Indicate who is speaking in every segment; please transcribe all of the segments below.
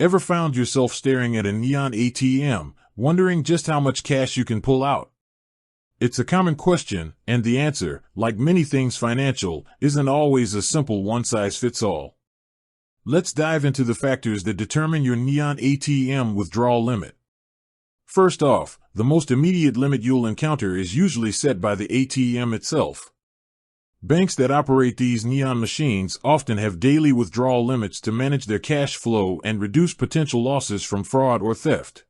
Speaker 1: Ever found yourself staring at a neon ATM, wondering just how much cash you can pull out? It's a common question, and the answer, like many things financial, isn't always a simple one-size-fits-all. Let's dive into the factors that determine your neon ATM withdrawal limit. First off, the most immediate limit you'll encounter is usually set by the ATM itself. Banks that operate these neon machines often have daily withdrawal limits to manage their cash flow and reduce potential losses from fraud or theft.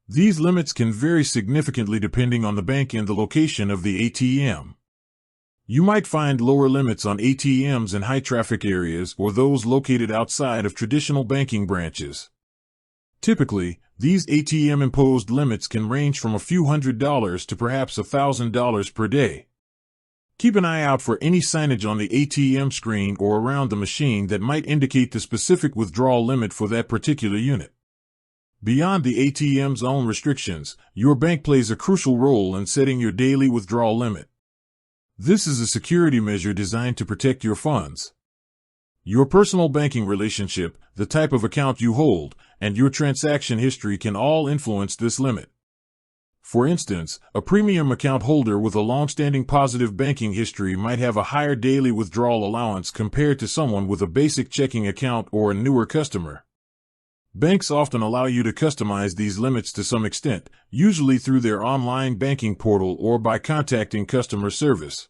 Speaker 1: These limits can vary significantly depending on the bank and the location of the ATM. You might find lower limits on ATMs in high-traffic areas or those located outside of traditional banking branches. Typically, these ATM-imposed limits can range from a few $100s to perhaps $1,000 per day. Keep an eye out for any signage on the ATM screen or around the machine that might indicate the specific withdrawal limit for that particular unit. Beyond the ATM's own restrictions, your bank plays a crucial role in setting your daily withdrawal limit. This is a security measure designed to protect your funds. Your personal banking relationship, the type of account you hold, and your transaction history can all influence this limit. For instance, a premium account holder with a long-standing positive banking history might have a higher daily withdrawal allowance compared to someone with a basic checking account or a newer customer. Banks often allow you to customize these limits to some extent, usually through their online banking portal or by contacting customer service.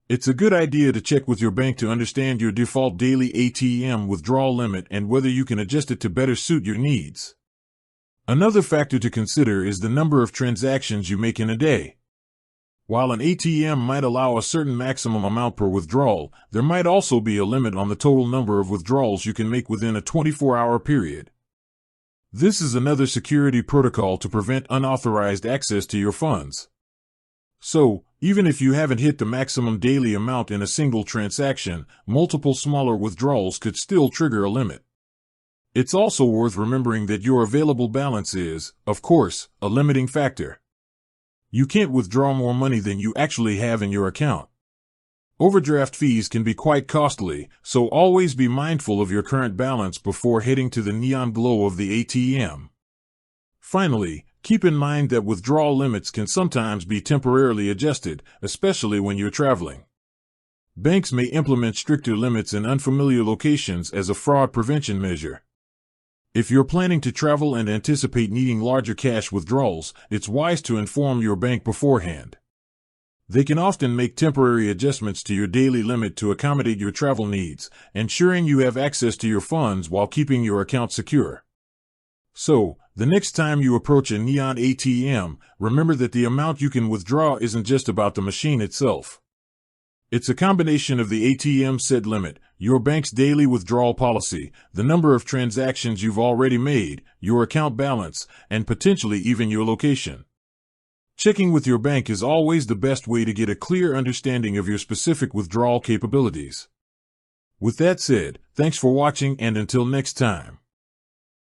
Speaker 1: It's a good idea to check with your bank to understand your default daily ATM withdrawal limit and whether you can adjust it to better suit your needs. Another factor to consider is the number of transactions you make in a day. While an ATM might allow a certain maximum amount per withdrawal, there might also be a limit on the total number of withdrawals you can make within a 24-hour period. This is another security protocol to prevent unauthorized access to your funds. So, even if you haven't hit the maximum daily amount in a single transaction, multiple smaller withdrawals could still trigger a limit. It's also worth remembering that your available balance is, of course, a limiting factor. You can't withdraw more money than you actually have in your account. Overdraft fees can be quite costly, so always be mindful of your current balance before heading to the neon glow of the ATM. Finally, keep in mind that withdrawal limits can sometimes be temporarily adjusted, especially when you're traveling. Banks may implement stricter limits in unfamiliar locations as a fraud prevention measure. If you're planning to travel and anticipate needing larger cash withdrawals, it's wise to inform your bank beforehand. They can often make temporary adjustments to your daily limit to accommodate your travel needs, ensuring you have access to your funds while keeping your account secure. So, the next time you approach a neon ATM, remember that the amount you can withdraw isn't just about the machine itself. It's a combination of the ATM set limit, your bank's daily withdrawal policy, the number of transactions you've already made, your account balance, and potentially even your location. Checking with your bank is always the best way to get a clear understanding of your specific withdrawal capabilities. With that said, thanks for watching and until next time.